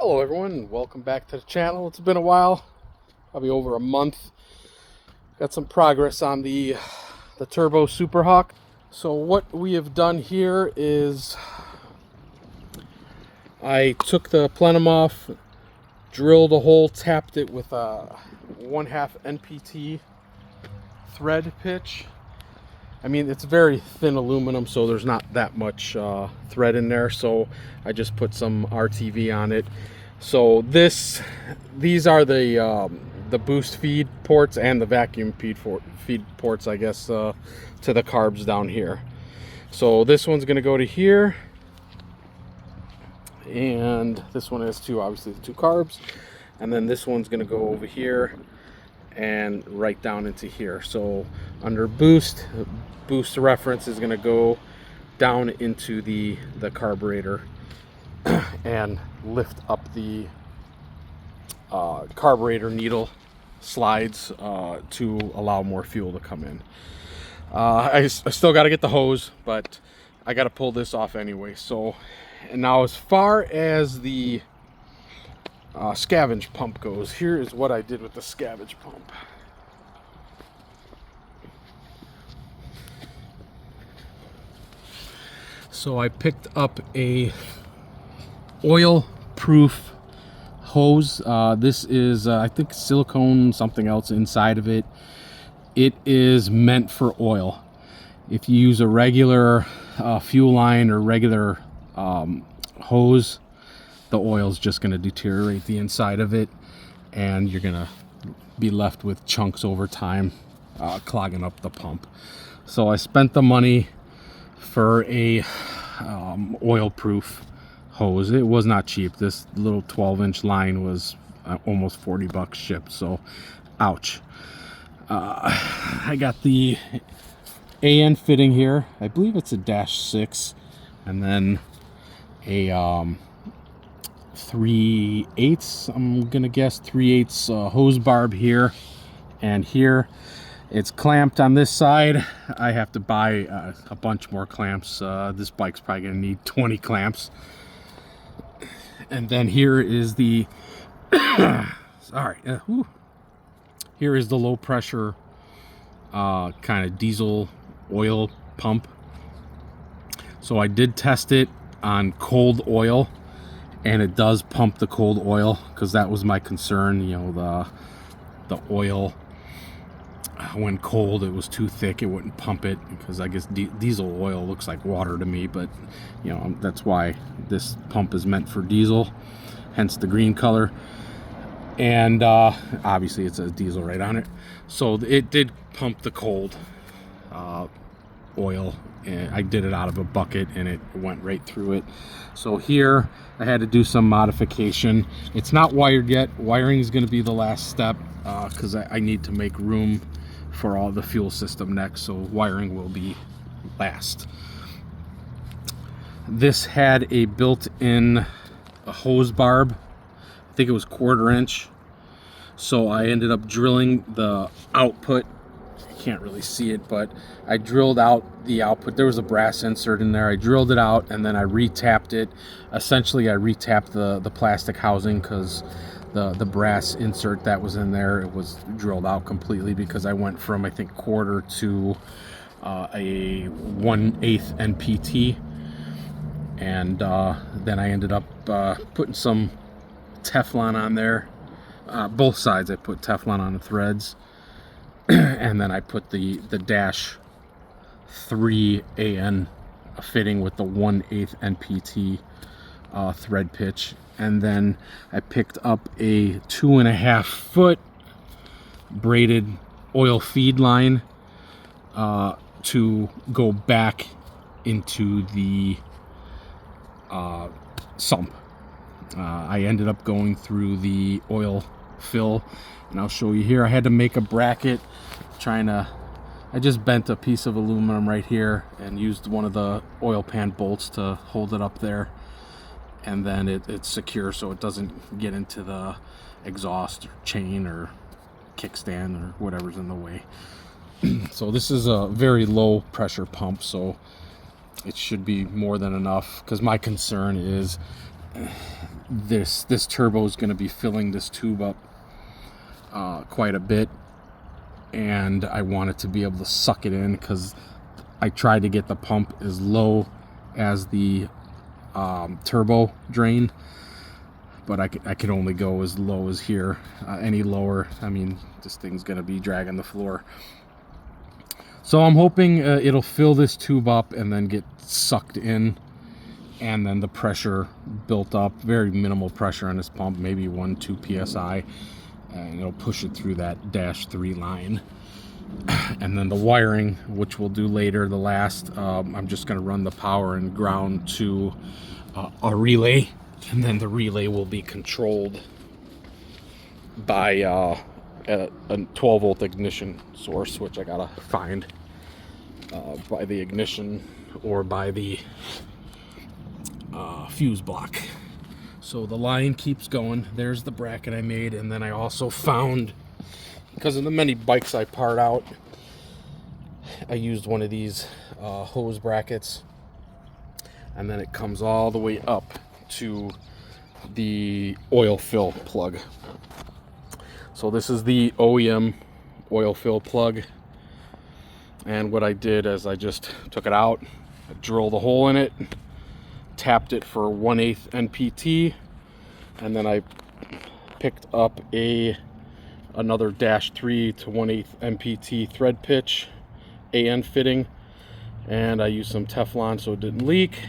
Hello everyone, and welcome back to the channel. It's been a while, probably over a month. Got some progress on the Turbo Super Hawk. So what we have done here is I took the plenum off, drilled a hole, tapped it with a 1/2 NPT thread pitch. I mean, it's very thin aluminum, so there's not that much thread in there, so I just put some RTV on it. So these are the boost feed ports and the vacuum feed ports, I guess, to the carbs down here. So this one's going to go to here, and this one has obviously the two carbs, and then this one's going to go over here and right down into here. So under boost reference is going to go down into the carburetor and lift up the carburetor needle slides to allow more fuel to come in. I still got to get the hose, but I got to pull this off anyway. So, and now as far as the scavenge pump goes, here is what I did with the scavenge pump. So I picked up a oil-proof hose. This is I think silicone something else inside of it. It is meant for oil. If you use a regular fuel line or regular hose, the oil is just going to deteriorate the inside of it, and you're going to be left with chunks over time clogging up the pump. So I spent the money for a oil-proof hose. It was not cheap. This little 12-inch line was almost 40 bucks shipped, so ouch. I got the AN fitting here. I believe it's a -6, and then a 3/8, I'm gonna guess 3/8 hose barb here and here. It's clamped on this side. I have to buy a bunch more clamps. This bike's probably gonna need 20 clamps. And then here is the sorry, here is the low pressure kind of diesel oil pump. So I did test it on cold oil, and it does pump the cold oil, because that was my concern. You know, the oil when cold, it was too thick, it wouldn't pump it, because I guess diesel oil looks like water to me. But you know, that's why this pump is meant for diesel, hence the green color. And obviously it says diesel right on it. So it did pump the cold oil, and I did it out of a bucket and it went right through it. So here I had to do some modification. It's not wired yet. Wiring is going to be the last step, because I need to make room for all the fuel system next, so wiring will be last. This had a built-in hose barb. I think it was 1/4 inch. So I ended up drilling the output. You can't really see it, but I drilled out the output. There was a brass insert in there. I drilled it out, and then I retapped it. Essentially, I retapped the plastic housing, because the brass insert that was in there, it was drilled out completely, because I went from, I think, 1/4 to a 1/8 NPT. And then I ended up putting some Teflon on there. Both sides I put Teflon on the threads. And then I put the dash 3 AN fitting with the 1/8 NPT thread pitch. And then I picked up a 2.5 foot braided oil feed line to go back into the sump. I ended up going through the oil fill, and I'll show you here. I had to make a bracket, I just bent a piece of aluminum right here and used one of the oil pan bolts to hold it up there, and then it's secure so it doesn't get into the exhaust or chain or kickstand or whatever's in the way. So this is a very low pressure pump, so it should be more than enough, because my concern is this turbo is going to be filling this tube up quite a bit, and I want it to be able to suck it in, because I tried to get the pump as low as the turbo drain, but I could only go as low as here. Any lower, I mean, this thing's gonna be dragging the floor. So I'm hoping it'll fill this tube up and then get sucked in, and then the pressure built up, very minimal pressure on this pump, maybe 1-2 psi, and it'll push it through that -3 line. And then the wiring, which we'll do later, the last, I'm just going to run the power and ground to a relay, and then the relay will be controlled by a 12-volt ignition source, which I gotta find by the ignition or by the fuse block. So the line keeps going. There's the bracket I made, and then I also found, because of the many bikes I part out, I used one of these hose brackets, and then it comes all the way up to the oil fill plug. So this is the OEM oil fill plug, and what I did is I just took it out, I drilled a hole in it, tapped it for 1/8 NPT, and then I picked up another -3 to 1/8 NPT thread pitch AN fitting, and I used some Teflon so it didn't leak,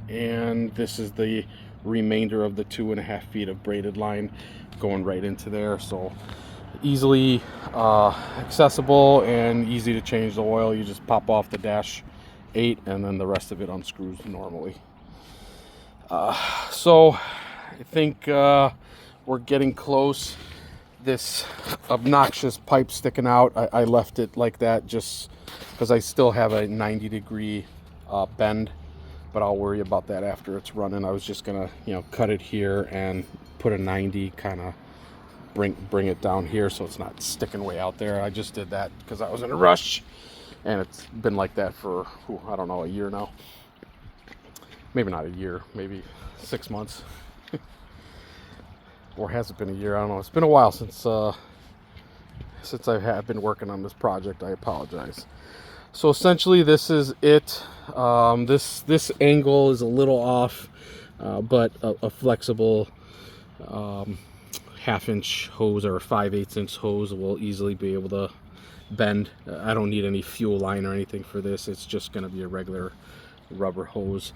and this is the remainder of the 2.5 feet of braided line going right into there. So easily accessible and easy to change the oil. You just pop off the -8, and then the rest of it unscrews normally. So I think we're getting close. This obnoxious pipe sticking out, I left it like that just because I still have a 90-degree bend, but I'll worry about that after it's running. I was just gonna, cut it here and put a 90, kind of bring it down here so it's not sticking way out there. I just did that because I was in a rush, and it's been like that for, I don't know, a year now. Maybe not a year, maybe 6 months. Or has it been a year? I don't know. It's been a while since I have been working on this project. I apologize. So essentially, this is it. This angle is a little off, but a flexible 1/2-inch hose or a 5/8 hose will easily be able to bend. I don't need any fuel line or anything for this. It's just going to be a regular rubber hose.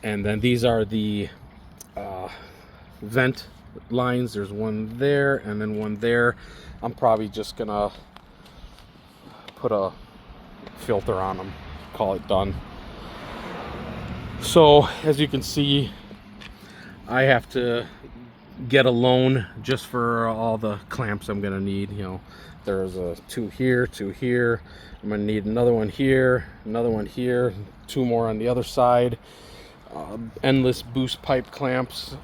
And then these are the vent lines. There's one there and then one there. I'm probably just gonna put a filter on them, call it done. So as you can see, I have to get a loan just for all the clamps I'm gonna need. There's a 2 here, 2 here. I'm gonna need another one here, 2 more on the other side. Endless boost pipe clamps.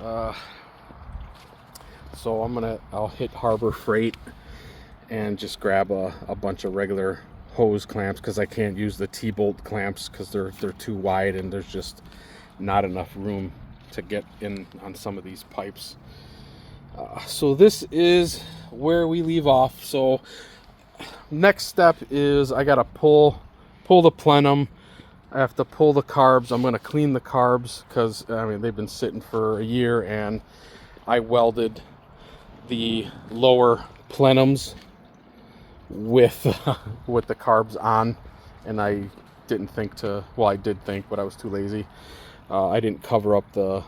So I'll hit Harbor Freight and just grab a bunch of regular hose clamps, because I can't use the T-bolt clamps because they're too wide and there's just not enough room to get in on some of these pipes. So this is where we leave off. So next step is I gotta pull the plenum. I have to pull the carbs. I'm gonna clean the carbs because they've been sitting for a year, and I welded the lower plenums with the carbs on, and I didn't think to, well, I did think, but I was too lazy. I didn't cover up the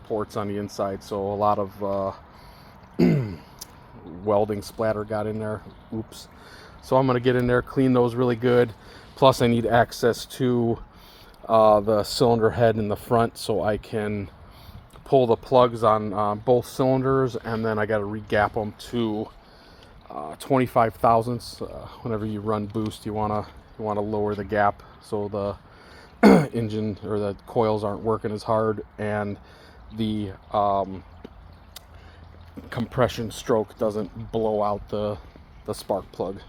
ports on the inside, so a lot of welding splatter got in there. Oops. So I'm gonna get in there, clean those really good. Plus I need access to the cylinder head in the front so I can pull the plugs on both cylinders, and then I got to re-gap them to 25 thousandths. Whenever you run boost, you want to lower the gap so the engine or the coils aren't working as hard, and the compression stroke doesn't blow out the spark plug.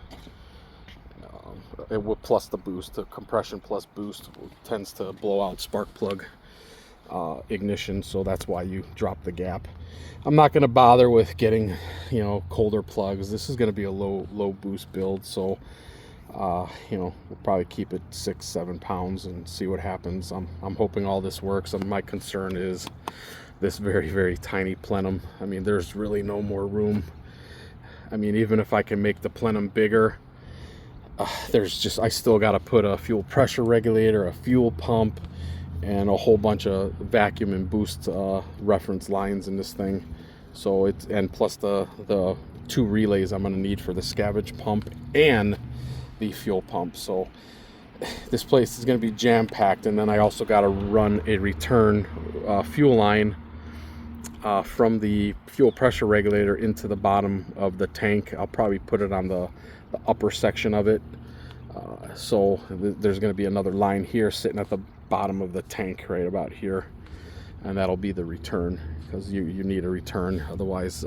It will, plus the boost, the compression plus boost tends to blow out spark plug. ignition, so that's why you drop the gap. I'm not going to bother with getting, you know, colder plugs. This is going to be a low boost build, so you know, we'll probably keep it 6-7 pounds and see what happens. I'm hoping all this works. My concern is this very tiny plenum. I mean, there's really no more room. I mean, even if I can make the plenum bigger, I still got to put a fuel pressure regulator, a fuel pump, and a whole bunch of vacuum and boost reference lines in this thing. So and plus the 2 relays I'm going to need for the scavenge pump and the fuel pump. So this place is going to be jam-packed. And then I also got to run a return fuel line from the fuel pressure regulator into the bottom of the tank. I'll probably put it on the upper section of it. So there's going to be another line here sitting at the bottom of the tank right about here, and that'll be the return, because you need a return, otherwise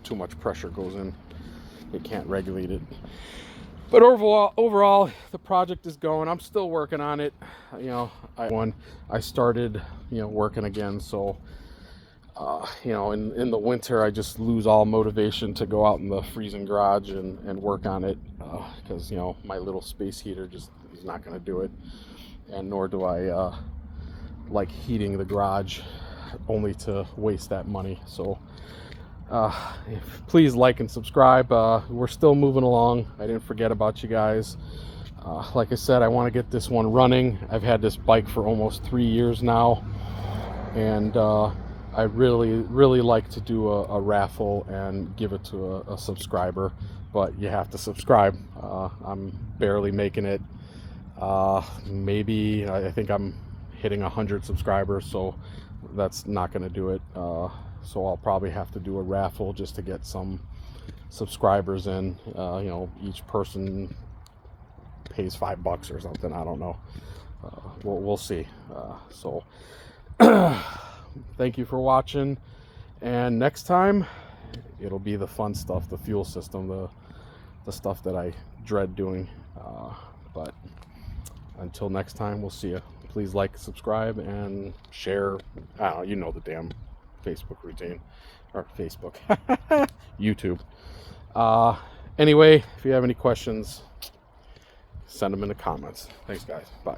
too much pressure goes in. It can't regulate it. But overall the project is going. I'm still working on it. You know, I started, you know, working again, so you know, in the winter I just lose all motivation to go out in the freezing garage and work on it, because you know, my little space heater just is not going to do it, and nor do I like heating the garage only to waste that money. So please like and subscribe. We're still moving along. I didn't forget about you guys. Like I said, I want to get this one running. I've had this bike for almost 3 years now, and I really like to do a raffle and give it to a subscriber, but you have to subscribe. I'm barely making it. Maybe I think I'm hitting 100 subscribers, so that's not going to do it. So I'll probably have to do a raffle just to get some subscribers in. You know, each person pays $5 or something. I don't know. We'll see. So thank you for watching, and next time it'll be the fun stuff, the fuel system, the stuff that I dread doing. But until next time, we'll see you. Please like, subscribe, and share. I don't know, you know the damn Facebook routine, or Facebook, YouTube. Anyway, if you have any questions, send them in the comments. Thanks, guys. Bye.